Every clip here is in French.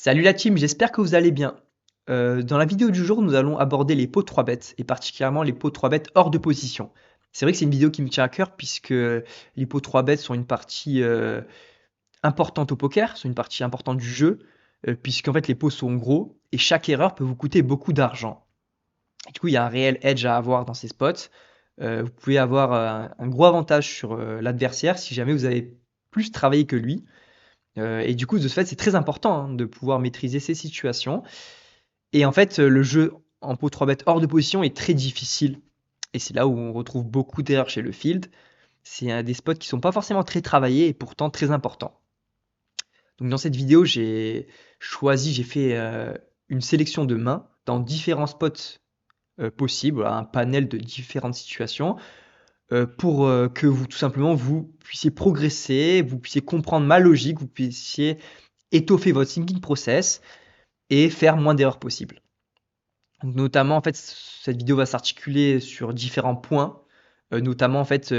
Salut la team, j'espère que vous allez bien. Dans la vidéo du jour, nous allons aborder les pots 3 bêtes, et particulièrement les pots 3 bêtes hors de position. C'est vrai que c'est une vidéo qui me tient à cœur puisque les pots 3 bêtes sont une partie importante au poker, sont une partie importante du jeu, puisqu'en fait les pots sont gros et chaque erreur peut vous coûter beaucoup d'argent. Et du coup, il y a un réel edge à avoir dans ces spots. Vous pouvez avoir un gros avantage sur l'adversaire si jamais vous avez plus travaillé que lui. Et du coup, de ce fait, c'est très important de pouvoir maîtriser ces situations. Et en fait, le jeu en pot 3 bêtes hors de position est très difficile. Et c'est là où on retrouve beaucoup d'erreurs chez le field. C'est des spots qui sont pas forcément très travaillés et pourtant très importants. Donc dans cette vidéo, j'ai fait une sélection de mains dans différents spots possibles, voilà, un panel de différentes situations, pour que vous tout simplement vous puissiez progresser, vous puissiez comprendre ma logique, vous puissiez étoffer votre thinking process et faire moins d'erreurs possibles. Donc notamment, en fait, cette vidéo va s'articuler sur différents points, notamment en fait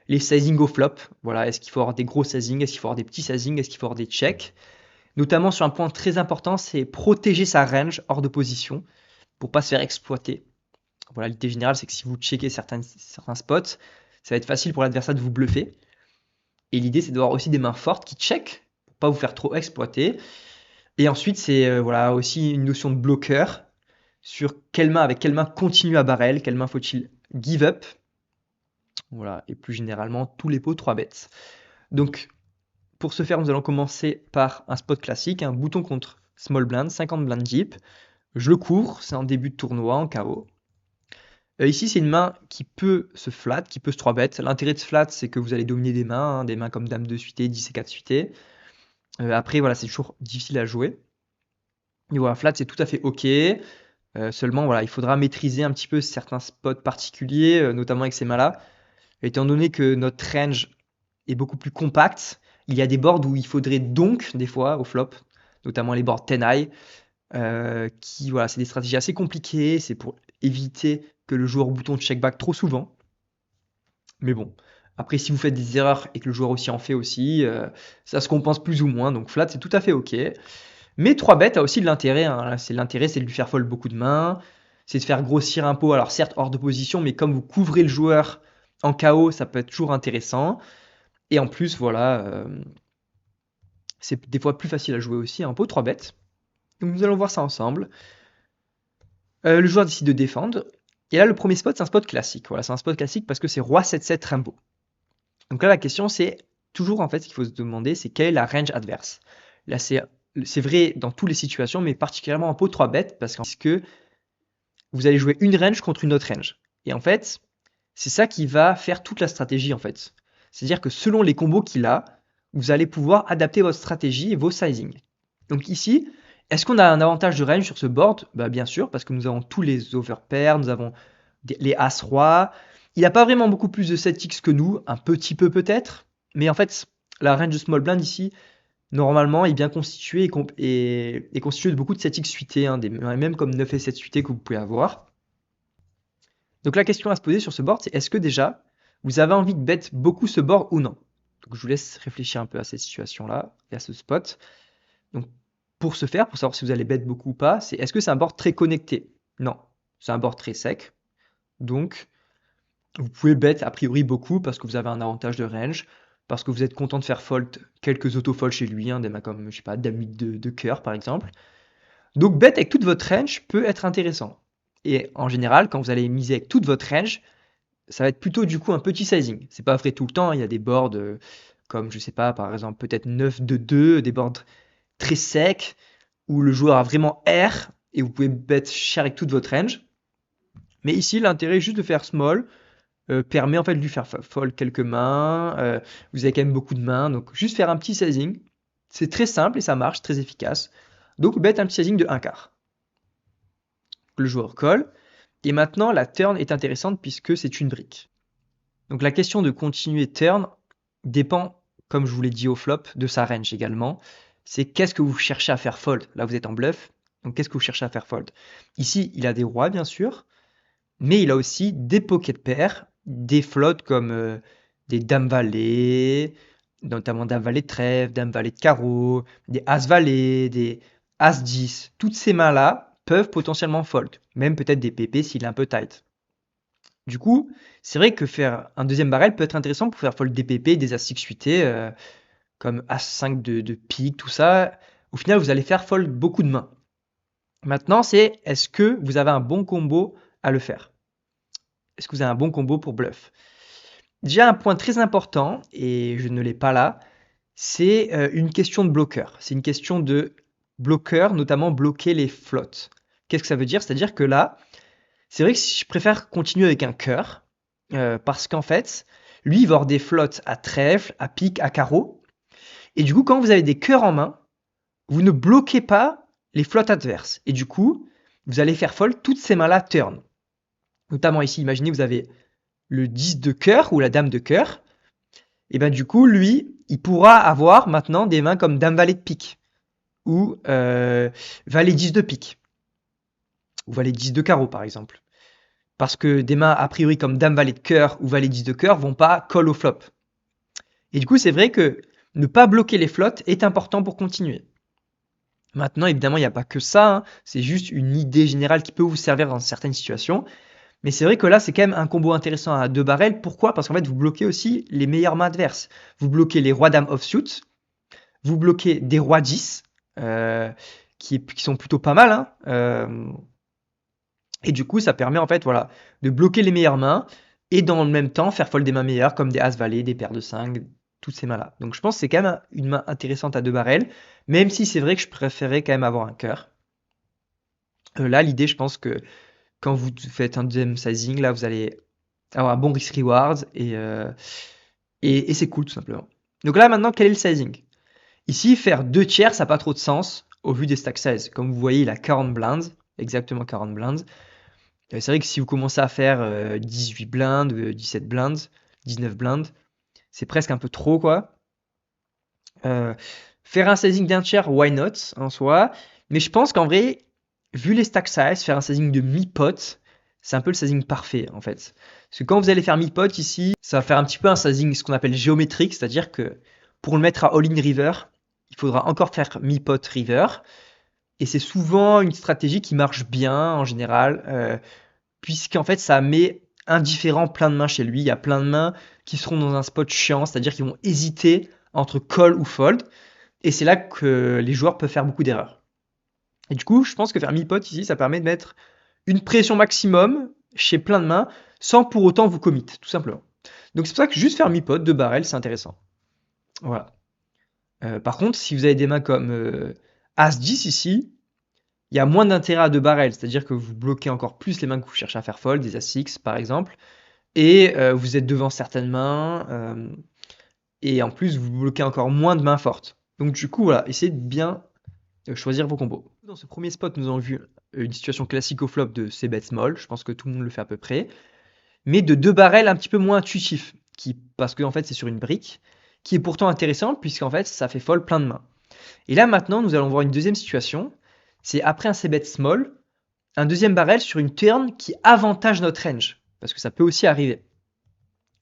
les sizing au flop. Voilà, est-ce qu'il faut avoir des gros sizing, est-ce qu'il faut avoir des petits sizing, est-ce qu'il faut avoir des checks. Notamment sur un point très important, c'est protéger sa range hors de position pour pas se faire exploiter. Voilà, l'idée générale, c'est que si vous checkez certains spots, ça va être facile pour l'adversaire de vous bluffer. Et l'idée, c'est d'avoir aussi des mains fortes qui check pour pas vous faire trop exploiter. Et ensuite, c'est voilà aussi une notion de bloqueur sur quelle main, avec quelle main continuer à barrel, quelle main faut-il give up. Voilà, et plus généralement, tous les pots 3 bêtes. Donc, pour ce faire, nous allons commencer par un spot classique, un bouton contre small blind, 50 blind deep. Je le couvre, c'est en début de tournoi, en KO. Ici, c'est une main qui peut se flat, qui peut se 3 bêtes. L'intérêt de ce flat, c'est que vous allez dominer des mains comme Dame 2 suité, 10 et 4 suité. Après, voilà, c'est toujours difficile à jouer. Mais voilà, flat, c'est tout à fait OK. Seulement, voilà, il faudra maîtriser un petit peu certains spots particuliers, notamment avec ces mains-là. Étant donné que notre range est beaucoup plus compact, il y a des boards où il faudrait donc, des fois, au flop, notamment les boards 10 high, qui, voilà, c'est des stratégies assez compliquées. C'est pour éviter que le joueur bouton check back trop souvent. Mais bon, après, si vous faites des erreurs et que le joueur aussi en fait aussi, ça se compense plus ou moins. Donc flat, c'est tout à fait OK. Mais 3 bêtes a aussi de l'intérêt, hein. L'intérêt, c'est de lui faire fold beaucoup de mains, c'est de faire grossir un pot. Alors certes hors de position, mais comme vous couvrez le joueur en KO, ça peut être toujours intéressant. Et en plus, voilà, c'est des fois plus facile à jouer aussi un pot 3 bêtes. Donc nous allons voir ça ensemble. Le joueur décide de défendre. Et là, le premier spot, c'est un spot classique. Voilà, c'est un spot classique parce que c'est roi 7-7 Rainbow. Donc là, la question, c'est toujours en fait ce qu'il faut se demander, c'est quelle est la range adverse. Là, c'est vrai dans toutes les situations, mais particulièrement en pot 3 bêtes parce que vous allez jouer une range contre une autre range. Et en fait, c'est ça qui va faire toute la stratégie en fait. C'est-à-dire que selon les combos qu'il a, vous allez pouvoir adapter votre stratégie et vos sizing. Donc ici, est-ce qu'on a un avantage de range sur ce board? Bah bien sûr, parce que nous avons tous les overpairs, nous avons les As-Roi. Il n'a pas vraiment beaucoup plus de 7x que nous, un petit peu peut-être, mais en fait, la range de small blind ici, normalement, est bien constituée et constituée de beaucoup de 7x suités, hein, même comme 9 et 7 suités que vous pouvez avoir. Donc la question à se poser sur ce board, c'est est-ce que déjà, vous avez envie de bet beaucoup ce board ou non? Donc je vous laisse réfléchir un peu à cette situation-là et à ce spot. Donc pour ce faire, pour savoir si vous allez bet beaucoup ou pas, c'est est-ce que c'est un board très connecté? Non, c'est un board très sec. Donc vous pouvez bet a priori beaucoup parce que vous avez un avantage de range, parce que vous êtes content de faire fold quelques auto-folds chez lui, hein, des mains comme, je sais pas, dame 8 de cœur par exemple. Donc bet avec toute votre range peut être intéressant. Et en général, quand vous allez miser avec toute votre range, ça va être plutôt du coup un petit sizing. C'est pas vrai tout le temps, il y a des boards comme, je sais pas, par exemple peut-être 9 de 2, des boards très secs, où le joueur a vraiment air, et vous pouvez bet cher avec toute votre range. Mais ici, l'intérêt est juste de faire small, permet en fait de lui faire fold quelques mains. Vous avez quand même beaucoup de mains, donc juste faire un petit sizing. C'est très simple et ça marche, très efficace. Donc bet un petit sizing de 1 quart. Le joueur colle. Et maintenant, la turn est intéressante puisque c'est une brique. Donc la question de continuer turn dépend, comme je vous l'ai dit au flop, de sa range également. C'est qu'est-ce que vous cherchez à faire fold. Là, vous êtes en bluff. Donc qu'est-ce que vous cherchez à faire fold. Ici, il a des rois, bien sûr. Mais il a aussi des pocket pairs, des flottes comme des dames valet, notamment dame valet de trèfle, dame valet de carreau, des as valet, des As-10, toutes ces mains-là peuvent potentiellement fold, même peut-être des PP s'il est un peu tight. Du coup, c'est vrai que faire un deuxième barrel peut être intéressant pour faire fold des PP, des As-6 suités, comme As-5 de pique, tout ça. Au final, vous allez faire fold beaucoup de mains. Maintenant, c'est est-ce que vous avez un bon combo à le faire? Est-ce que vous avez un bon combo pour bluff? Déjà, un point très important, et je ne l'ai pas là, c'est une question de bloqueur. C'est une question de bloqueur, notamment bloquer les flottes. Qu'est-ce que ça veut dire? C'est-à-dire que là, c'est vrai que je préfère continuer avec un cœur, parce qu'en fait, lui, il va avoir des flottes à trèfle, à pique, à carreau. Et du coup, quand vous avez des cœurs en main, vous ne bloquez pas les flottes adverses. Et du coup, vous allez faire fold toutes ces mains-là turn. Notamment ici, imaginez, vous avez le 10 de cœur ou la dame de cœur. Et ben du coup, lui, il pourra avoir maintenant des mains comme dame valet de pique ou valet 10 de pique ou valet 10 de carreau par exemple. Parce que des mains a priori comme dame valet de cœur ou valet 10 de cœur vont pas call au flop. Et du coup, c'est vrai que ne pas bloquer les flottes est important pour continuer. Maintenant, évidemment, il n'y a pas que ça, hein. C'est juste une idée générale qui peut vous servir dans certaines situations. Mais c'est vrai que là, c'est quand même un combo intéressant à deux barrels. Pourquoi? Parce qu'en fait, vous bloquez aussi les meilleures mains adverses. Vous bloquez les rois dames offsuit, vous bloquez des rois 10, qui sont plutôt pas mal, hein. Et du coup, ça permet en fait, voilà, de bloquer les meilleures mains et dans le même temps faire fold des mains meilleures comme des as valet, des paires de 5, toutes ces mains-là. Donc je pense que c'est quand même une main intéressante à deux barrels, même si c'est vrai que je préférais quand même avoir un cœur. Là, l'idée, je pense que quand vous faites un deuxième sizing, là, vous allez avoir un bon risk reward et c'est cool tout simplement. Donc là, maintenant, quel est le sizing? Ici, faire 2 tiers, ça n'a pas trop de sens au vu des stack size. Comme vous voyez, il a 40 blinds, exactement 40 blinds. C'est vrai que si vous commencez à faire 18 blindes, 17 blindes, 19 blindes, c'est presque un peu trop, quoi. Euh, Faire un sizing d'un tiers, why not, en soi. Mais je pense qu'en vrai, vu les stack size, faire un sizing de mi-pot, c'est un peu le sizing parfait, en fait. Parce que quand vous allez faire mi-pot ici, ça va faire un petit peu un sizing, ce qu'on appelle géométrique, c'est-à-dire que pour le mettre à all-in river, il faudra encore faire mi-pot river. Et c'est souvent une stratégie qui marche bien, en général, puisqu'en fait, ça met indifférent plein de mains chez lui. Il y a plein de mains qui seront dans un spot chiant, c'est-à-dire qu'ils vont hésiter entre call ou fold. Et c'est là que les joueurs peuvent faire beaucoup d'erreurs. Et du coup, je pense que faire mi-pot ici, ça permet de mettre une pression maximum chez plein de mains sans pour autant vous commit, tout simplement. Donc c'est pour ça que juste faire mi-pot de barrel, c'est intéressant. Voilà. Par contre, si vous avez des mains comme As-10 ici, il y a moins d'intérêt à deux barrels, c'est-à-dire que vous bloquez encore plus les mains que vous cherchez à faire fold, des As-6 par exemple, et vous êtes devant certaines mains, et en plus vous bloquez encore moins de mains fortes. Donc du coup, voilà, essayez de bien choisir vos combos. Dans ce premier spot, nous avons vu une situation classique au flop de c-bet small, je pense que tout le monde le fait à peu près, mais de deux barrels un petit peu moins intuitifs, parce que en fait c'est sur une brique, qui est pourtant intéressant puisqu'en fait ça fait fold plein de mains. Et là maintenant, nous allons voir une deuxième situation, c'est après un c-bet small, un deuxième barrel sur une turn qui avantage notre range, parce que ça peut aussi arriver.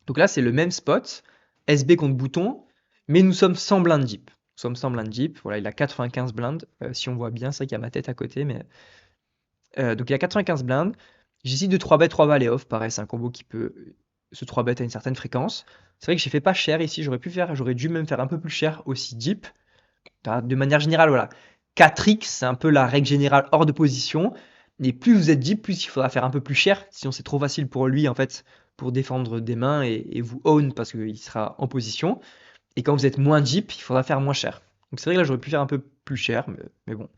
Donc là, c'est le même spot, SB contre bouton, mais nous sommes sans blind deep. Nous sommes sans blind deep, voilà, il a 95 blindes, si on voit bien, c'est vrai qu'il y a ma tête à côté, mais... donc il a 95 blindes, j'essaie de 3 bet 3 valet off, pareil, c'est un combo qui peut se 3 bet à une certaine fréquence. C'est vrai que j'ai fait pas cher ici, j'aurais dû même faire un peu plus cher aussi deep. De manière générale, voilà. 4x, c'est un peu la règle générale hors de position. Et plus vous êtes deep, plus il faudra faire un peu plus cher. Sinon, c'est trop facile pour lui, en fait, pour défendre des mains et vous own parce qu'il sera en position. Et quand vous êtes moins deep, il faudra faire moins cher. Donc c'est vrai que là, j'aurais pu faire un peu plus cher, mais bon.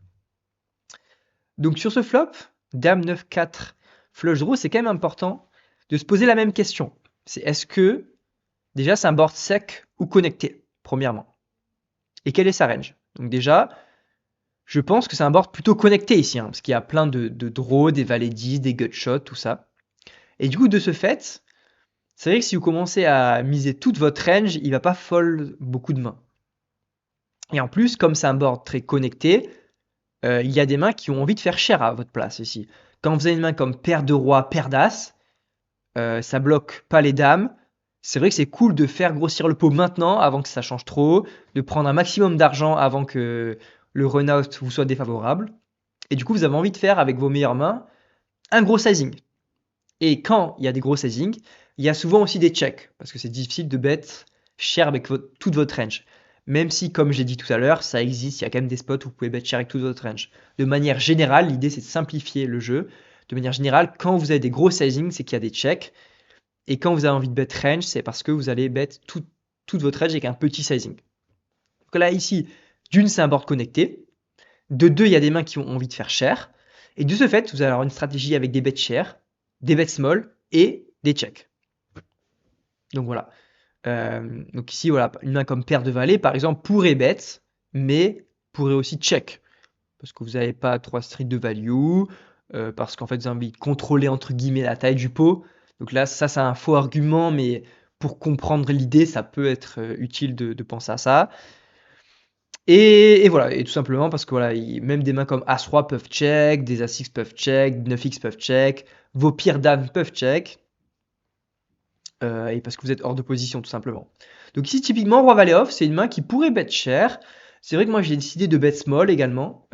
Donc sur ce flop, Dame 9-4, flush draw, c'est quand même important de se poser la même question. C'est est-ce que, déjà, c'est un board sec ou connecté, premièrement. Et quelle est sa range? Donc déjà, je pense que c'est un board plutôt connecté ici, hein, parce qu'il y a plein de draws, des valets 10, des gutshots, tout ça. Et du coup, de ce fait, c'est vrai que si vous commencez à miser toute votre range, il va pas fold beaucoup de mains. Et en plus, comme c'est un board très connecté, il y a des mains qui ont envie de faire cher à votre place ici. Quand vous avez une main comme paire de rois, paire d'as, ça bloque pas les dames. C'est vrai que c'est cool de faire grossir le pot maintenant, avant que ça change trop, de prendre un maximum d'argent avant que le run-out vous soit défavorable. Et du coup, vous avez envie de faire avec vos meilleures mains un gros sizing. Et quand il y a des gros sizing, il y a souvent aussi des checks, parce que c'est difficile de bet cher avec toute votre range. Même si, comme j'ai dit tout à l'heure, ça existe, il y a quand même des spots où vous pouvez bet cher avec toute votre range. De manière générale, l'idée c'est de simplifier le jeu. De manière générale, quand vous avez des gros sizing, c'est qu'il y a des checks. Et quand vous avez envie de bet range, c'est parce que vous allez bet toute votre range avec un petit sizing. Donc là, ici, d'une, c'est un board connecté. De deux, il y a des mains qui ont envie de faire cher. Et de ce fait, vous allez avoir une stratégie avec des bets chers, des bets small et des checks. Donc voilà. Donc ici, voilà, une main comme paire de valet, par exemple, pourrait bet, mais pourrait aussi check. Parce que vous n'avez pas 3 streets de value, parce qu'en fait, vous avez envie de contrôler, entre guillemets, la taille du pot. Donc là, ça, c'est un faux argument, mais pour comprendre l'idée, ça peut être utile de penser à ça. Et voilà, et tout simplement parce que voilà, même des mains comme As-Roi peuvent check, des As-X peuvent check, 9X peuvent check, vos pires dames peuvent check, et parce que vous êtes hors de position tout simplement. Donc ici, typiquement, Roi Valet Off, c'est une main qui pourrait bet cher. C'est vrai que moi j'ai décidé de bet small également,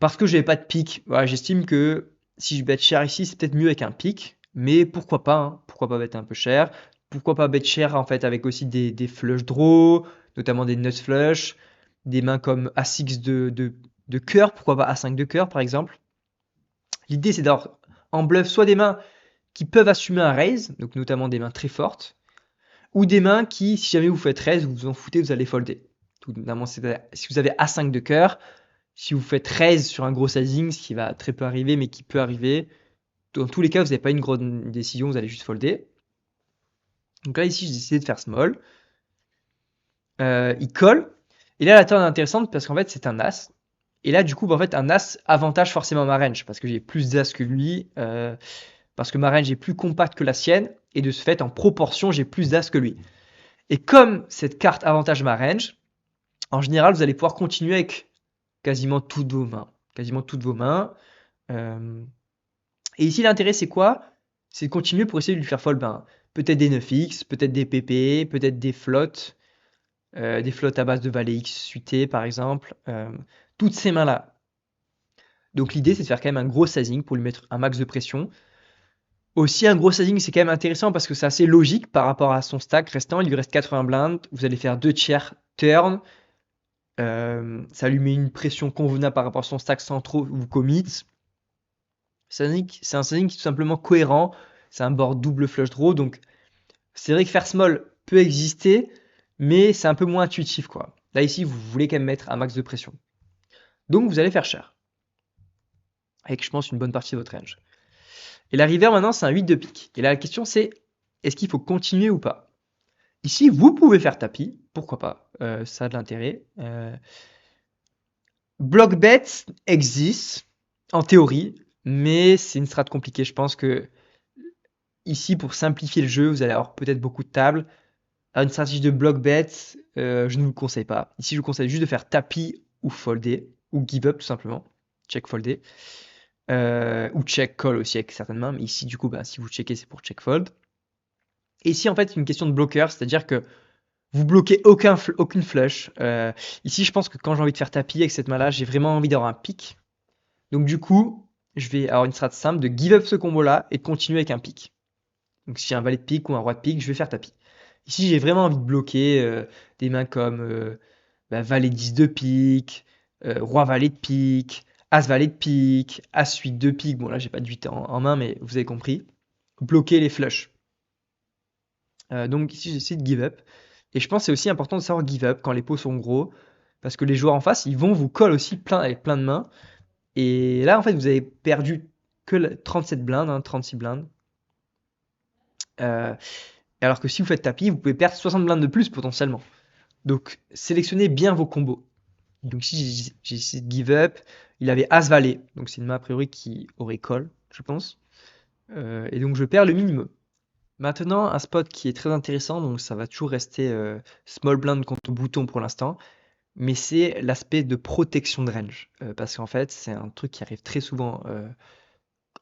parce que j'avais pas de pique. Voilà, j'estime que si je bet cher ici, c'est peut-être mieux avec un pique, mais pourquoi pas, hein, pourquoi pas bet un peu cher, pourquoi pas bet cher en fait avec aussi des flush draw, notamment des nuts flush, des mains comme As-X de cœur, pourquoi pas As-5 de cœur par exemple. L'idée c'est d'avoir en bluff soit des mains qui peuvent assumer un raise, donc notamment des mains très fortes, ou des mains qui, si jamais vous faites raise, vous vous en foutez, vous allez folder. Tout notamment si vous avez As-5 de cœur, si vous faites raise sur un gros sizing, ce qui va très peu arriver, mais qui peut arriver, dans tous les cas, vous n'avez pas une grosse décision, vous allez juste folder. Donc là, ici, j'ai décidé de faire small. Il colle. Et là, la turn est intéressante parce qu'en fait, c'est un as. Et là, du coup, en fait, un as avantage forcément ma range parce que j'ai plus d'as que lui, parce que ma range est plus compacte que la sienne. Et de ce fait, en proportion, j'ai plus d'as que lui. Et comme cette carte avantage ma range, en général, vous allez pouvoir continuer avec quasiment toutes vos mains. Quasiment toutes vos mains. Et ici, l'intérêt, c'est quoi? C'est de continuer pour essayer de lui faire fold. Peut-être des 9x, peut-être des pp, peut-être des flottes à base de valet x suité, par exemple. Toutes ces mains-là. Donc l'idée, c'est de faire quand même un gros sizing pour lui mettre un max de pression. Aussi, un gros sizing, c'est quand même intéressant parce que c'est assez logique par rapport à son stack restant. Il lui reste 80 blindes. Vous allez faire 2 tiers turn. Ça lui met une pression convenable par rapport à son stack sans trop vous commit. C'est un sizing qui est tout simplement cohérent. C'est un board double flush draw. Donc, c'est vrai que faire small peut exister, mais c'est un peu moins intuitif, quoi. Là, ici, vous voulez quand même mettre un max de pression. Donc, vous allez faire cher. Avec, je pense, une bonne partie de votre range. Et la river, maintenant, c'est un 8 de pique. Et là, la question, c'est est-ce qu'il faut continuer ou pas? Ici, vous pouvez faire tapis. Pourquoi pas? Ça a de l'intérêt. Block bet existe, en théorie, mais c'est une strat compliquée. Je pense que ici, pour simplifier le jeu, vous allez avoir peut-être beaucoup de tables. Alors, une stratégie de block bet, je ne vous le conseille pas. Ici, je vous conseille juste de faire tapis ou folder, ou give up tout simplement. Check folder. Ou check call aussi avec certaines mains. Mais ici, du coup, si vous checkez, c'est pour check fold. Et ici, en fait, c'est une question de bloqueur, c'est-à-dire que vous bloquez aucune flush. Ici, je pense que quand j'ai envie de faire tapis avec cette main-là, j'ai vraiment envie d'avoir un pic. Donc du coup, je vais avoir une strat simple de give up ce combo-là et de continuer avec un pic. Donc si j'ai un valet de pique ou un roi de pique, je vais faire tapis. Ici, j'ai vraiment envie de bloquer des mains comme valet 10 de pique, roi valet de pique, as valet de pique, as 8 de pique. Bon là, j'ai pas de 8 en main, mais vous avez compris. Bloquer les flushs. Donc ici, j'essaie de give up. Et je pense que c'est aussi important de savoir give up quand les pots sont gros. Parce que les joueurs en face, ils vont vous call aussi avec plein de mains. Et là, en fait, vous avez perdu que 37 blindes, 36 blindes. Alors que si vous faites tapis, vous pouvez perdre 60 blindes de plus potentiellement. Donc, sélectionnez bien vos combos. Donc, si j'ai essayé de give up, il avait As-Valet. Donc, c'est une main a priori qui aurait call, je pense. Et donc, je perds le minimum. Maintenant, un spot qui est très intéressant, donc ça va toujours rester small blind contre bouton pour l'instant, mais c'est l'aspect de protection de range. Parce qu'en fait, c'est un truc qui arrive très souvent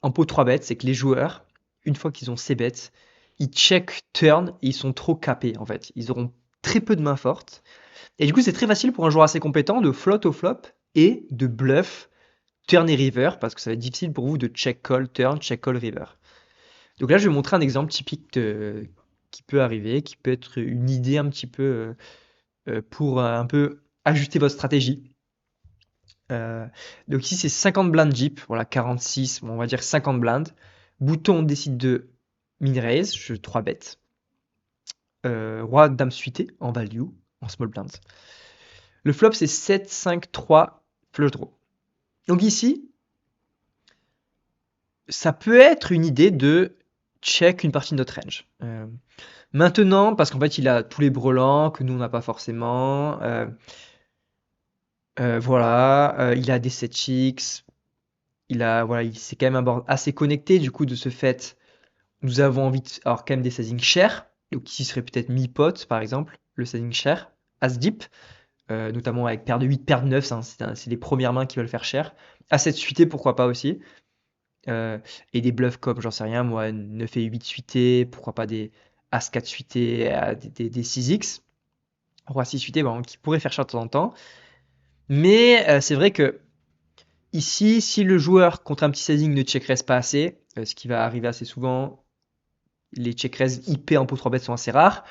en pot 3 bêtes, c'est que les joueurs, une fois qu'ils ont ces bêtes, ils check turn et ils sont trop capés en fait. Ils auront très peu de mains fortes. Et du coup, c'est très facile pour un joueur assez compétent de float au flop et de bluff turn et river, parce que ça va être difficile pour vous de check call turn, check call river. Donc là, je vais montrer un exemple typique qui peut arriver, qui peut être une idée un petit peu pour un peu ajuster votre stratégie. Donc ici, c'est 50 blindes jeep, voilà, 46, bon, on va dire 50 blindes. Bouton, on décide de min-raise, je 3 bêtes. Roi, dame suité en value, en small blinds. Le flop, c'est 7, 5, 3, flush draw. Donc ici, ça peut être une idée de check une partie de notre range. Maintenant, parce qu'en fait, il a tous les brelans que nous, on n'a pas forcément. Voilà, il a des 7x. Voilà, c'est quand même un board assez connecté. Du coup, de ce fait, nous avons envie d'avoir quand même des sizing chers. Donc ici serait peut-être mi-pot, par exemple, le sizing cher. As deep, notamment avec paire de 8, paire de 9, hein, c'est les premières mains qui veulent faire cher. As 7 suité, pourquoi pas aussi. Et des bluffs comme, j'en sais rien, moi, 9 et 8 suités, pourquoi pas des As 4 suités, des 6x. Roi 6 suité, bon, qui pourrait faire cher de temps en temps. Mais c'est vrai que ici, si le joueur contre un petit sizing ne check raise pas assez, ce qui va arriver assez souvent, les check raise IP en pot 3 bêtes sont assez rares.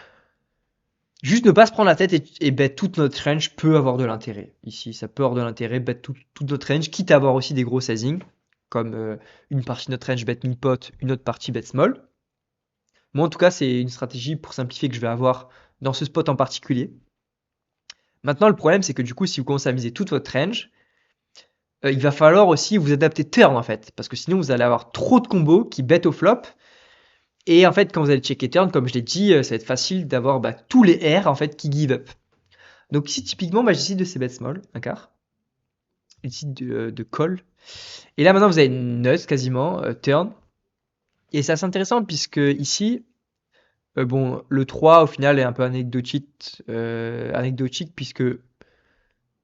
Juste ne pas se prendre la tête et bet toute notre range peut avoir de l'intérêt. Ici, ça peut avoir de l'intérêt, bet toute notre range, quitte à avoir aussi des gros sizing, comme une partie de notre range bet mi-pot, une autre partie bet small. Moi, en tout cas, c'est une stratégie pour simplifier que je vais avoir dans ce spot en particulier. Maintenant, le problème, c'est que du coup, si vous commencez à miser toute votre range, il va falloir aussi vous adapter turn en fait, parce que sinon vous allez avoir trop de combos qui bet au flop. Et en fait, quand vous allez checker turn, comme je l'ai dit, ça va être facile d'avoir tous les R en fait qui give up. Donc ici, typiquement, je décide de ces bet small, un quart. Je décide de call. Et là, maintenant, vous avez une nut quasiment, turn. Et c'est assez intéressant puisque ici, bon, le 3 au final est un peu anecdotique puisque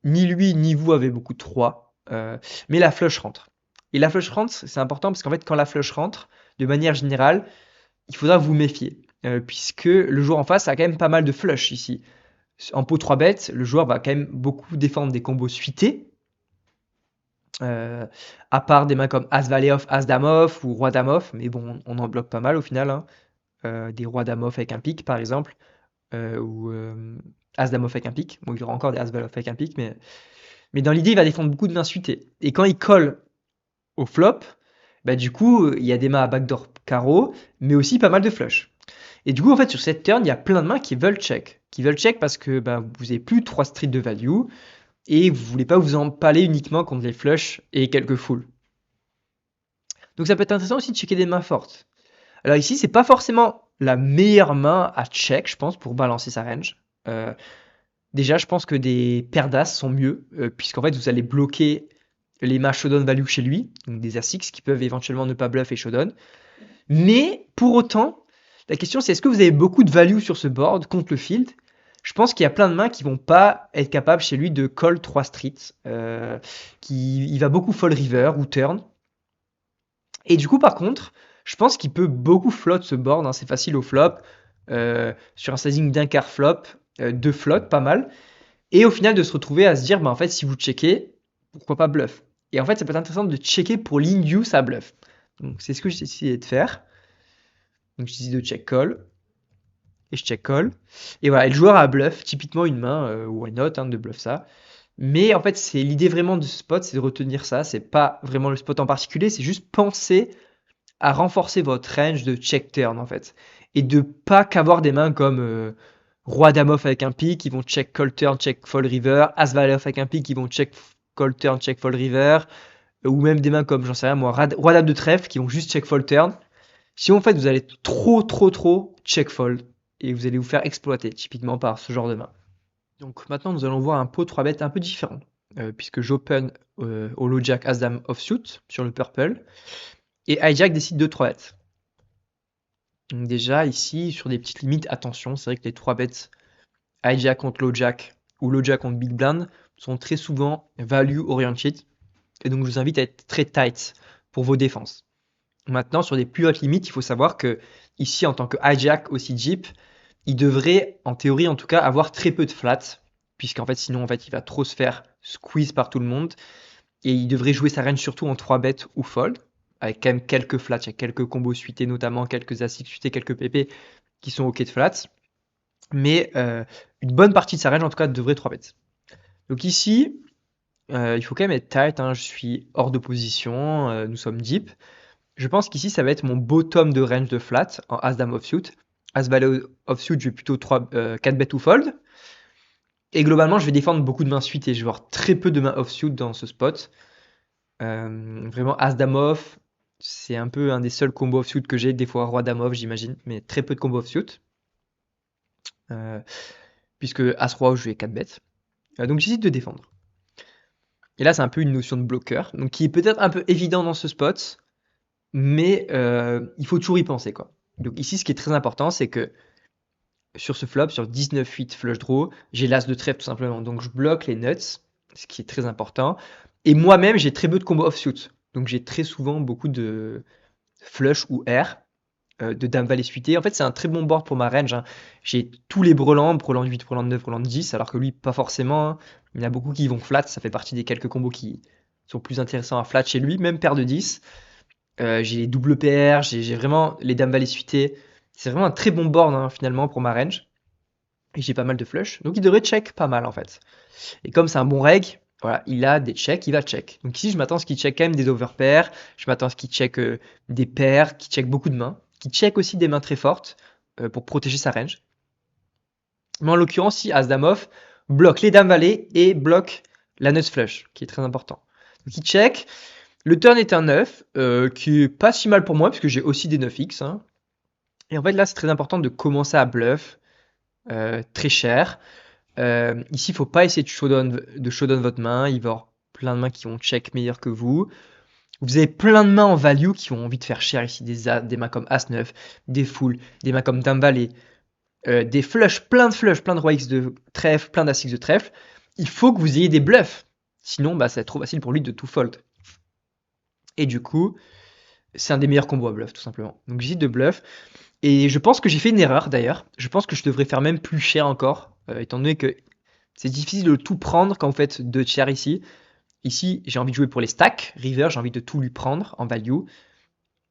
ni lui ni vous avez beaucoup de 3. Mais la flush rentre. Et la flush rentre, c'est important parce qu'en fait, quand la flush rentre, de manière générale, il faudra vous méfier. Puisque le joueur en face a quand même pas mal de flush ici. En pot 3 bêtes, le joueur va quand même beaucoup défendre des combos suités. À part des mains comme As Valet off, As Dame off ou Roi Dame off. Mais bon, on en bloque pas mal au final. Hein. Des Rois Dame off avec un pic par exemple. Ou As Dame off avec un pic. Bon, il y aura encore des As Valet off avec un pic. Mais dans l'idée, il va défendre beaucoup de mains suitées. Et quand il colle au flop, du coup, il y a des mains à backdoor carreau, mais aussi pas mal de flush. Et du coup, en fait, sur cette turn, il y a plein de mains qui veulent check. Qui veulent check parce que vous n'avez plus 3 streets de value et vous voulez pas vous empaler uniquement contre les flush et quelques fulls. Donc ça peut être intéressant aussi de checker des mains fortes. Alors ici, c'est pas forcément la meilleure main à check, je pense, pour balancer sa range. Déjà, je pense que des paires d'as sont mieux, puisqu'en fait, vous allez bloquer les mains showdown value chez lui, donc des as-6 qui peuvent éventuellement ne pas bluff et showdown. Mais pour autant, la question c'est est-ce que vous avez beaucoup de value sur ce board contre le field? Je pense qu'il y a plein de mains qui vont pas être capables chez lui de call 3 streets. Il va beaucoup fold river ou turn. Et du coup, par contre, je pense qu'il peut beaucoup flop ce board. Hein, c'est facile au flop. Sur un sizing d'un quart flop, 2 flot, pas mal. Et au final, de se retrouver à se dire, en fait, si vous checkez, pourquoi pas bluff? Et en fait, ça peut être intéressant de checker pour l'induce à bluff. Donc, c'est ce que j'ai décidé de faire. Donc, je décide de check call. Et je check call. Et voilà, et le joueur a bluff, typiquement une main, why not, hein, de bluff ça. Mais en fait, c'est l'idée vraiment de ce spot, c'est de retenir ça. C'est pas vraiment le spot en particulier, c'est juste penser à renforcer votre range de check turn en fait. Et de pas qu'avoir des mains comme Roi Dame off avec un pic, qui vont check call turn, check fold river, As Valet off avec un pic, qui vont check call turn, check fold river, ou même des mains comme, j'en sais rien moi, Roi Dame de trèfle, qui vont juste check fold turn. Si en fait vous allez trop check fold, et vous allez vous faire exploiter typiquement par ce genre de main. Donc maintenant nous allons voir un pot 3 bêtes un peu différent, puisque j'open au low jack As Dame offsuit sur le purple, et hijack décide de 3 bêtes. Donc déjà ici sur des petites limites, attention, c'est vrai que les 3 bêtes hijack contre low jack ou low jack contre big blind sont très souvent value oriented, et donc je vous invite à être très tight pour vos défenses. Maintenant sur des plus hautes limites, il faut savoir que ici en tant que hijack aussi jeep, il devrait, en théorie en tout cas, avoir très peu de flats. puisqu'en fait, sinon, en fait, il va trop se faire squeeze par tout le monde. Et il devrait jouer sa range surtout en 3 bêtes ou fold, avec quand même quelques flats, il y a quelques combos suités notamment, quelques as suités, quelques PP qui sont ok de flats. Mais une bonne partie de sa range en tout cas devrait 3 bêtes. Donc ici, il faut quand même être tight, hein. Je suis hors de position, nous sommes deep. Je pense qu'ici ça va être mon bottom de range de flat en As-Dame offsuit. As-Valet offsuit, je vais plutôt 4 bêtes ou fold. Et globalement, je vais défendre beaucoup de mains suitées. Je vais avoir très peu de mains offsuit dans ce spot. Vraiment, As-Dame off, c'est un peu un des seuls combos offsuit que j'ai. Des fois, Roi-Dame off, j'imagine, mais très peu de combos offsuit. Puisque As-Roi, je vais 4 bêtes. Donc j'hésite de défendre. Et là, c'est un peu une notion de bloqueur, donc qui est peut-être un peu évident dans ce spot, mais il faut toujours y penser, quoi. Donc ici, ce qui est très important, c'est que sur ce flop, sur 19-8 flush draw, j'ai l'as de trèfle tout simplement. Donc je bloque les nuts, ce qui est très important. Et moi-même, j'ai très peu de combos offsuit. Donc j'ai très souvent beaucoup de flush ou air, de dame valet suité. En fait, c'est un très bon board pour ma range, hein. J'ai tous les brelans, brelan 8, brelan 9, brelan 10, alors que lui, pas forcément, hein. Il y en a beaucoup qui vont flat, ça fait partie des quelques combos qui sont plus intéressants à flat chez lui, même paire de 10. J'ai les double PR, j'ai vraiment les dames valet suité. C'est vraiment un très bon board, hein, finalement pour ma range. Et j'ai pas mal de flush. Donc il devrait check pas mal en fait. Et comme c'est un bon reg, voilà, il a des checks, il va check. Donc ici je m'attends à ce qu'il check quand même des overpairs, je m'attends à ce qu'il check des paires, qu'il check beaucoup de mains, qu'il check aussi des mains très fortes pour protéger sa range. Mais en l'occurrence, si As-Dame off bloque les dames valet et bloque la nuts flush, qui est très important. Donc il check. Le turn est un 9, qui est pas si mal pour moi, parce que j'ai aussi des 9x. Hein. Et en fait, là, c'est très important de commencer à bluff, très cher. Ici, il faut pas essayer de showdown votre main. Il va y avoir plein de mains qui vont check meilleur que vous. Vous avez plein de mains en value qui ont envie de faire cher ici. Des mains comme As-9, des foules, des mains comme Dame Valet, des flushs, plein de Roi X de trèfle, plein d'As X de trèfle. Il faut que vous ayez des bluffs. Sinon, bah, ça va être trop facile pour lui de tout fold. Et du coup, c'est un des meilleurs combos à bluff, tout simplement. Donc j'hésite de bluff. Et je pense que j'ai fait une erreur d'ailleurs. Je pense que je devrais faire même plus cher encore, étant donné que c'est difficile de tout prendre quand vous faites 2 tiers ici. Ici, j'ai envie de jouer pour les stacks. River, j'ai envie de tout lui prendre en value.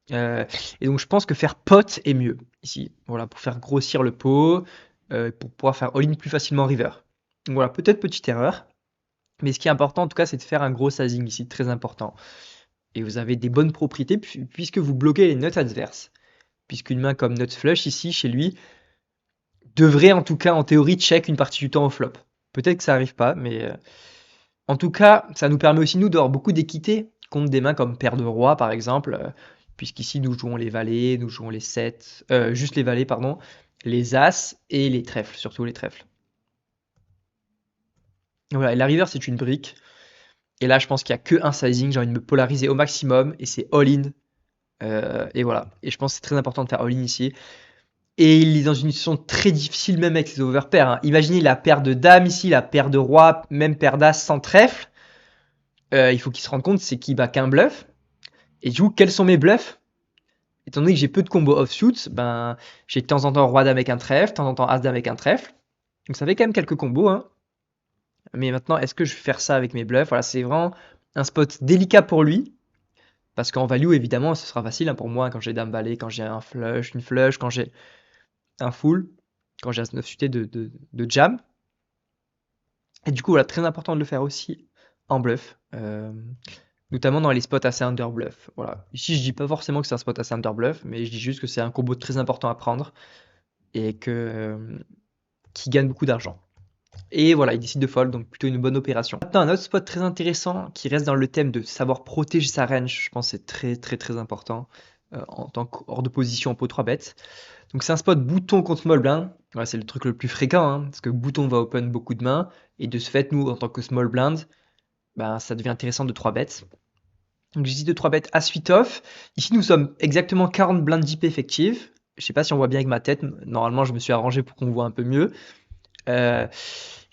Et donc je pense que faire pot est mieux ici. Voilà, pour faire grossir le pot, pour pouvoir faire all-in plus facilement river. Donc voilà, peut-être petite erreur. Mais ce qui est important en tout cas, c'est de faire un gros sizing ici, très important. Et vous avez des bonnes propriétés puisque vous bloquez les nuts adverses. Puisqu'une main comme nuts flush ici, chez lui, devrait en tout cas en théorie check une partie du temps au flop. Peut-être que ça arrive pas, mais en tout cas, ça nous permet aussi nous d'avoir beaucoup d'équité contre des mains comme paire de roi par exemple, puisqu'ici nous jouons les valets, nous jouons les 7, juste les valets pardon, les as et les trèfles, surtout les trèfles. Voilà, et la river c'est une brique. Et là je pense qu'il n'y a que un sizing, j'ai envie de me polariser au maximum et c'est all-in. Et voilà, et je pense que c'est très important de faire all-in ici. Et il est dans une situation très difficile même avec ses overpairs. Hein. Imaginez la paire de dames ici, la paire de rois, même paire d'as sans trèfle. Il faut qu'il se rende compte c'est qu'il bat qu'un bluff. Et du coup, quels sont mes bluffs? Étant donné que j'ai peu de combos offsuit, ben, j'ai de temps en temps roi dame avec un trèfle, de temps en temps as dame avec un trèfle. Donc ça fait quand même quelques combos. Hein. Mais maintenant, est-ce que je vais faire ça avec mes bluffs? Voilà, c'est vraiment un spot délicat pour lui. Parce qu'en value, évidemment, ce sera facile hein, pour moi quand j'ai dame valet, quand j'ai un flush, une flush, quand j'ai un full, quand j'ai as 9 suité de jam. Et du coup, voilà, très important de le faire aussi en bluff, notamment dans les spots assez under bluff. Voilà. Ici, je dis pas forcément que c'est un spot assez under bluff, mais je dis juste que c'est un combo très important à prendre et que qui gagne beaucoup d'argent. Et voilà, il décide de fold, donc plutôt une bonne opération. Maintenant, un autre spot très intéressant qui reste dans le thème de savoir protéger sa range, je pense que c'est très important en tant que hors de position en pot 3 bêtes. Donc c'est un spot bouton contre small blind. Voilà, c'est le truc le plus fréquent, hein, parce que bouton va open beaucoup de mains, et de ce fait, nous, en tant que small blind, ben, ça devient intéressant de 3 bêtes. Donc j'hésite de 3 bêtes à suite off. Ici, nous sommes exactement 40 blindes d'IP effectives. Je sais pas si on voit bien avec ma tête. Normalement, je me suis arrangé pour qu'on voit un peu mieux.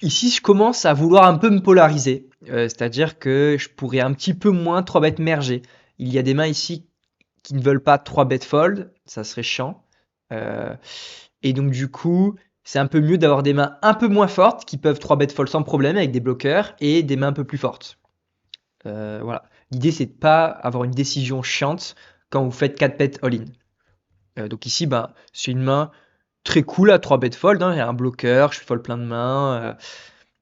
Ici, je commence à vouloir un peu me polariser. C'est-à-dire que je pourrais un petit peu moins 3 bêtes merger. Il y a des mains ici qui ne veulent pas 3 bêtes fold. Ça serait chiant. Et donc, du coup, c'est un peu mieux d'avoir des mains un peu moins fortes qui peuvent 3 bet fold sans problème avec des bloqueurs et des mains un peu plus fortes. Voilà. L'idée, c'est de pas avoir une décision chiante quand vous faites 4 bet all-in. Donc ici, ben, c'est une main très cool à 3 bet fold. Hein. Il y a un bloqueur, je fold plein de mains.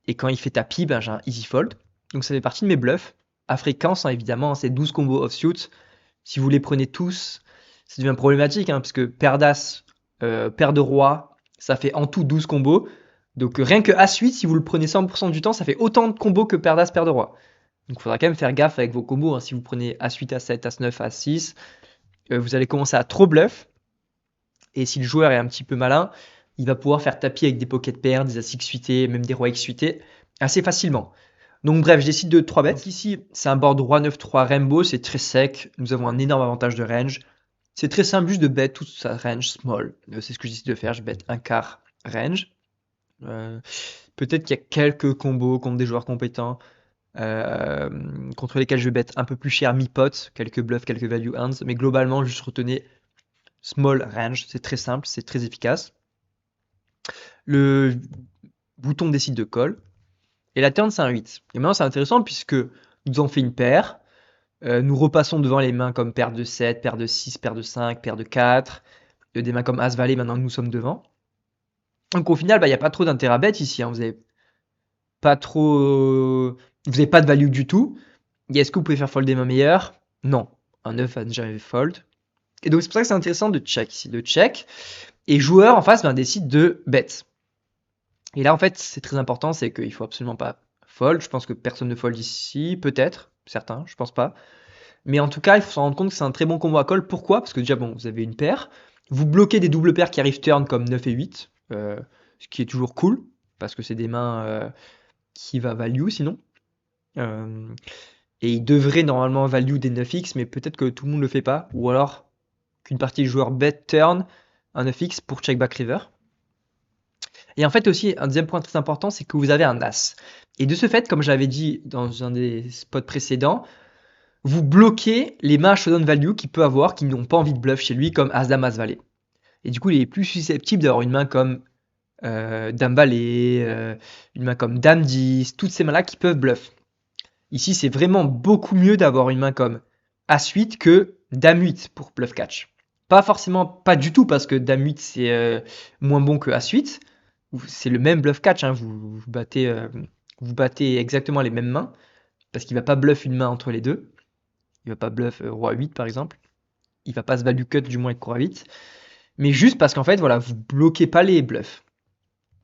Et quand il fait tapis, ben, j'ai un easy fold. Donc ça fait partie de mes bluffs. À fréquence, hein, évidemment, c'est 12 combos offsuit. Si vous les prenez tous, ça devient problématique, hein, parce que paire d'as, paire de roi, ça fait en tout 12 combos. Donc rien que As-8, si vous le prenez 100% du temps, ça fait autant de combos que paire d'as, paire de roi. Donc il faudra quand même faire gaffe avec vos combos. Hein. Si vous prenez As-8, As-7, As-9, As-6, vous allez commencer à trop bluff. Et si le joueur est un petit peu malin, il va pouvoir faire tapis avec des pocket pairs, des As-X suités, même des rois X suités, assez facilement. Donc bref, je décide de 3 bêtes. Donc ici, c'est un board roi 9-3 rainbow, c'est très sec. Nous avons un énorme avantage de range. C'est très simple, juste de bet toute sa range small. C'est ce que je décide de faire, je bet un quart range. Peut-être qu'il y a quelques combos contre des joueurs compétents contre lesquels je bet un peu plus cher mi-pot, quelques bluffs, quelques value hands, mais globalement, juste retenez small range, c'est très simple, c'est très efficace. Le bouton décide de call, et la turn c'est un 8. Et maintenant c'est intéressant puisque nous avons fait une paire, nous repassons devant les mains comme paire de 7, paire de 6, paire de 5, paire de 4, des mains comme As-Valet maintenant que nous sommes devant. Donc au final, il n'y a pas trop d'intérêt à bet ici, hein. Vous n'avez pas trop... Vous n'avez pas de value du tout. Et est-ce que vous pouvez faire fold des mains meilleures? Non. Un 9 a jamais fold. Et donc c'est pour ça que c'est intéressant de check ici, de check. Et joueur en face décide de bet. Et là en fait c'est très important, c'est qu'il faut absolument pas fold. Je pense que personne ne fold ici, peut-être, certains, je pense pas. Mais en tout cas il faut s'en rendre compte que c'est un très bon combo à call. Pourquoi? Parce que déjà bon, vous avez une paire. Vous bloquez des doubles paires qui arrivent turn comme 9 et 8. Ce qui est toujours cool. Parce que c'est des mains qui va value sinon. Et il devrait normalement value des 9x, mais peut-être que tout le monde le fait pas. Ou alors qu'une partie du joueur bet turn un 9x pour check back river. Et en fait aussi, un deuxième point très important, c'est que vous avez un as. Et de ce fait, comme j'avais dit dans un des spots précédents, vous bloquez les mains showdown value qu'il peut avoir, qui n'ont pas envie de bluff chez lui, comme As-Dame, As-Valet. Et du coup, il est plus susceptible d'avoir une main comme Dame-Valet, une main comme Dame-10, toutes ces mains-là qui peuvent bluff. Ici, c'est vraiment beaucoup mieux d'avoir une main comme As-8 que Dame-8 pour bluff catch. Pas forcément, pas du tout, parce que Dame-8 c'est moins bon que As-8. C'est le même bluff catch, hein. Vous battez exactement les mêmes mains, parce qu'il va pas bluff une main entre les deux. Il va pas bluff Roi 8 par exemple. Il va pas se value cut du moins avec Roi 8. Mais juste parce qu'en fait, voilà, vous bloquez pas les bluffs.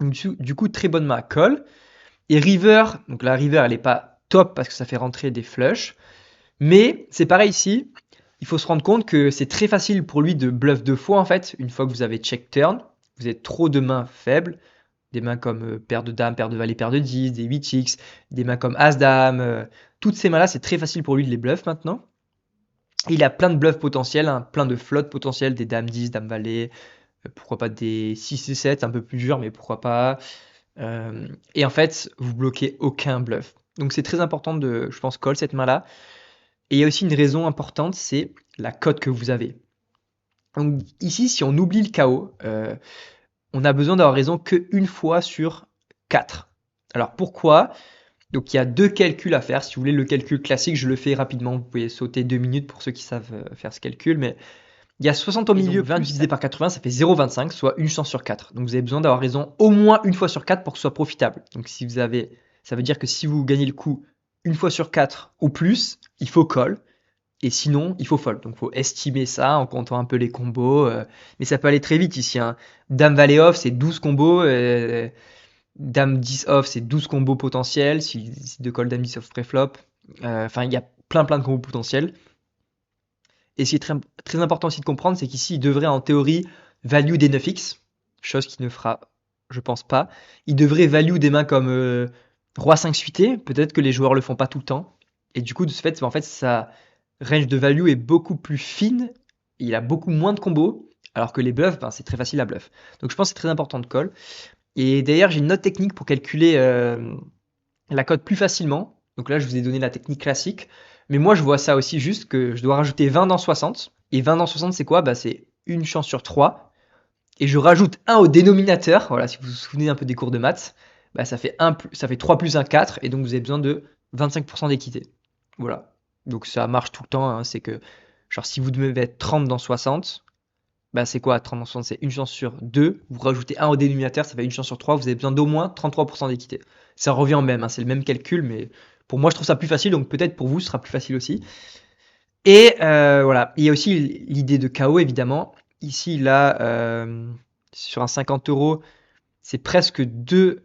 Donc, du coup, très bonne main à call. Et river, donc la river elle est pas top parce que ça fait rentrer des flushs. Mais c'est pareil ici, il faut se rendre compte que c'est très facile pour lui de bluff deux fois en fait, une fois que vous avez check turn. Vous avez trop de mains faibles, des mains comme paire de dames, paire de valet, paire de 10, des 8x, des mains comme as-dame. Toutes ces mains-là, c'est très facile pour lui de les bluff maintenant. Il a plein de bluffs potentiels, hein, plein de flottes potentielles, des dames 10, dames valet, pourquoi pas des 6 et 7, un peu plus dur, mais pourquoi pas. Et en fait, vous bloquez aucun bluff. Donc c'est très important de, je pense, call cette main-là. Et il y a aussi une raison importante, c'est la cote que vous avez. Donc ici, si on oublie le KO, on a besoin d'avoir raison qu'une fois sur 4. Alors pourquoi? Donc il y a deux calculs à faire. Si vous voulez le calcul classique, je le fais rapidement. Vous pouvez sauter 2 minutes pour ceux qui savent faire ce calcul. Mais il y a 60 au milieu, 20 divisé par 80, ça fait 0,25, soit une chance sur 4. Donc vous avez besoin d'avoir raison au moins une fois sur 4 pour que ce soit profitable. Donc si vous avez, ça veut dire que si vous gagnez le coup une fois sur 4 ou plus, il faut call. Et sinon, il faut fold. Donc il faut estimer ça en comptant un peu les combos. Mais ça peut aller très vite ici, hein. Dame valet off, c'est 12 combos. Dame 10 off, c'est 12 combos potentiels. Si de call dame 10 off préflop. Enfin, il y a plein de combos potentiels. Et ce qui est très, très important aussi de comprendre, c'est qu'ici, il devrait en théorie value des 9x, chose qu'il ne fera, je pense pas. Il devrait value des mains comme Roi 5 suité, peut-être que les joueurs le font pas tout le temps. Et du coup, de ce fait, en fait, sa range de value est beaucoup plus fine, il a beaucoup moins de combos, alors que les bluffs, c'est très facile à bluff. Donc je pense que c'est très important de call. Et d'ailleurs, j'ai une autre technique pour calculer la cote plus facilement. Donc là, je vous ai donné la technique classique. Mais moi, je vois ça aussi juste que je dois rajouter 20 dans 60. Et 20 dans 60, c'est quoi? C'est une chance sur 3. et je rajoute 1 au dénominateur, voilà, si vous vous souvenez un peu des cours de maths, bah, ça fait 3 plus 1, 4, et donc vous avez besoin de 25% d'équité. Voilà. Donc ça marche tout le temps, hein, c'est que, genre si vous devez être 30 dans 60, bah c'est quoi 30 dans 60? C'est une chance sur 2, vous rajoutez 1 au dénominateur, ça fait une chance sur 3, vous avez besoin d'au moins 33% d'équité. Ça revient au même, hein, c'est le même calcul, mais pour moi je trouve ça plus facile, donc peut-être pour vous ce sera plus facile aussi. Et voilà, il y a aussi l'idée de KO évidemment. Ici, là, sur un 50 euros, c'est presque deux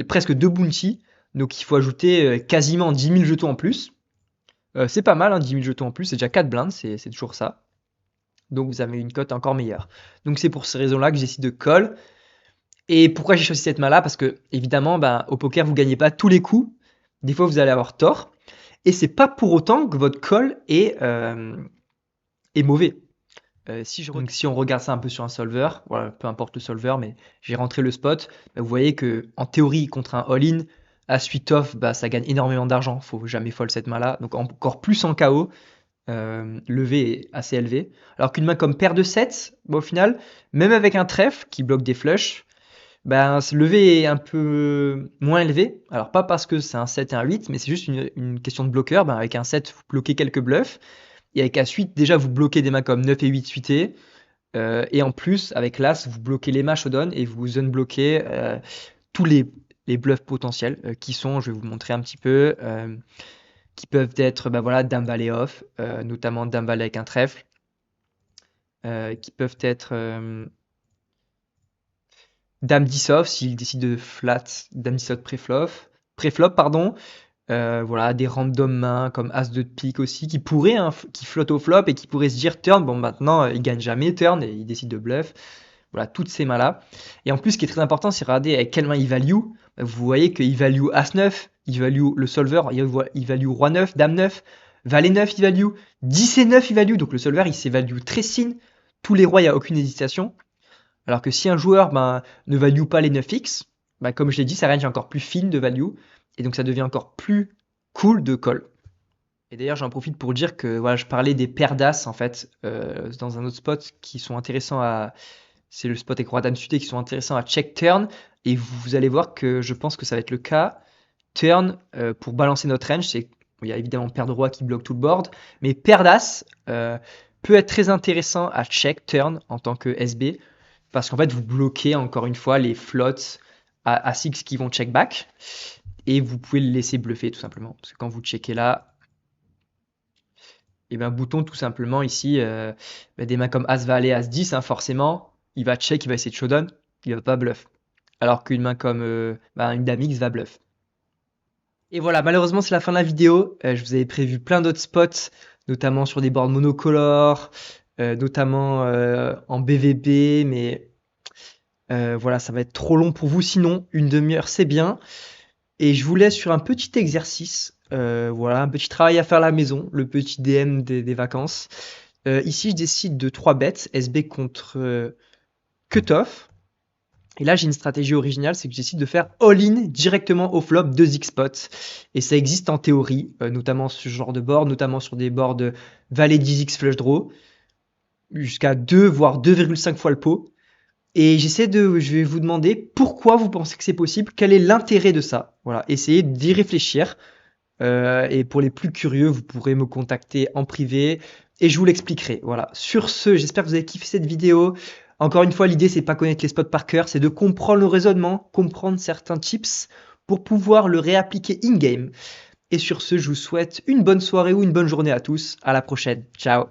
presque deux bounty. Donc il faut ajouter quasiment 10 000 jetons en plus. C'est pas mal, hein, 10 000 jetons en plus, c'est déjà 4 blindes, c'est toujours ça. Donc vous avez une cote encore meilleure. Donc c'est pour ces raisons-là que j'ai décidé de call. Et pourquoi j'ai choisi cette main-là? Parce que évidemment, ben, au poker, vous gagnez pas tous les coups. Des fois, vous allez avoir tort. Et c'est pas pour autant que votre call est mauvais. Donc si on regarde ça un peu sur un solver, voilà, peu importe le solver, mais j'ai rentré le spot, bah, vous voyez que en théorie contre un all-in, à suite off, bah, ça gagne énormément d'argent, faut jamais fold cette main là, donc encore plus en KO, levé est assez élevé. Alors qu'une main comme paire de 7, bah, au final, même avec un trèfle qui bloque des flushs, ben, ce levé est un peu moins élevé. Alors pas parce que c'est un 7 et un 8, mais c'est juste une question de bloqueur. Ben, avec un 7, vous bloquez quelques bluffs. Et avec A8, déjà, vous bloquez des mains comme 9 et 8 suités. Et en plus, avec l'As, vous bloquez les mains showdown et vous unbloquez tous les bluffs potentiels qui sont, je vais vous montrer un petit peu, qui peuvent être ben voilà, Dame Valet off, notamment Dame Valet avec un trèfle, qui peuvent être Dame 10 off s'il décide de flat, Dame 10 off préflop, pardon. Voilà, des random mains comme As de pique aussi, qui pourraient, hein, qui flottent au flop et qui pourraient se dire turn. Bon, maintenant, il gagne jamais turn et il décide de bluff. Voilà, toutes ces mains-là. Et en plus, ce qui est très important, c'est regarder avec quelle main il value. Vous voyez qu'il value As 9, il value le solver, il value Roi 9, Dame 9, Valet 9, il value, 10 et 9, il value. Donc le solver, il s'évalue très sin. Tous les rois, il n'y a aucune hésitation. Alors que si un joueur ben, ne value pas les 9x, ben, comme je l'ai dit, sa range est encore plus fine de value, et donc ça devient encore plus cool de call. Et d'ailleurs, j'en profite pour dire que voilà, je parlais des paires d'as en fait dans un autre spot qui sont intéressants à. C'est le spot avec Roi Dame suité qui sont intéressants à check turn. Et vous allez voir que je pense que ça va être le cas. Turn pour balancer notre range, c'est il y a évidemment paire de roi qui bloque tout le board, mais paire d'as peut être très intéressant à check turn en tant que SB parce qu'en fait vous bloquez encore une fois les flots à 6 qui vont check back et vous pouvez le laisser bluffer tout simplement parce que quand vous checkez là, et ben bouton tout simplement ici des mains comme As Valet, As 10 hein, forcément il va check, il va essayer de showdown, il va pas bluff alors qu'une main comme une Dame X va bluff. Et voilà, malheureusement, c'est la fin de la vidéo. Je vous avais prévu plein d'autres spots, notamment sur des boards monocolores, notamment en BVB, mais voilà, ça va être trop long pour vous. Sinon, une demi-heure, c'est bien. Et je vous laisse sur un petit exercice. Voilà, un petit travail à faire à la maison, le petit DM des vacances. Ici, je décide de 3 bêtes, SB contre cutoff. Et là, j'ai une stratégie originale, c'est que je décide de faire all-in directement au flop 2x spots. Et ça existe en théorie, notamment sur ce genre de board, notamment sur des boards valet 10x flush draw, jusqu'à 2 voire 2,5 fois le pot. Et je vais vous demander pourquoi vous pensez que c'est possible, quel est l'intérêt de ça. Voilà, essayez d'y réfléchir. Et pour les plus curieux, vous pourrez me contacter en privé et je vous l'expliquerai. Voilà. Sur ce, j'espère que vous avez kiffé cette vidéo. Encore une fois, l'idée c'est pas connaître les spots par cœur, c'est de comprendre le raisonnement, comprendre certains tips pour pouvoir le réappliquer in-game. Et sur ce, je vous souhaite une bonne soirée ou une bonne journée à tous. À la prochaine. Ciao.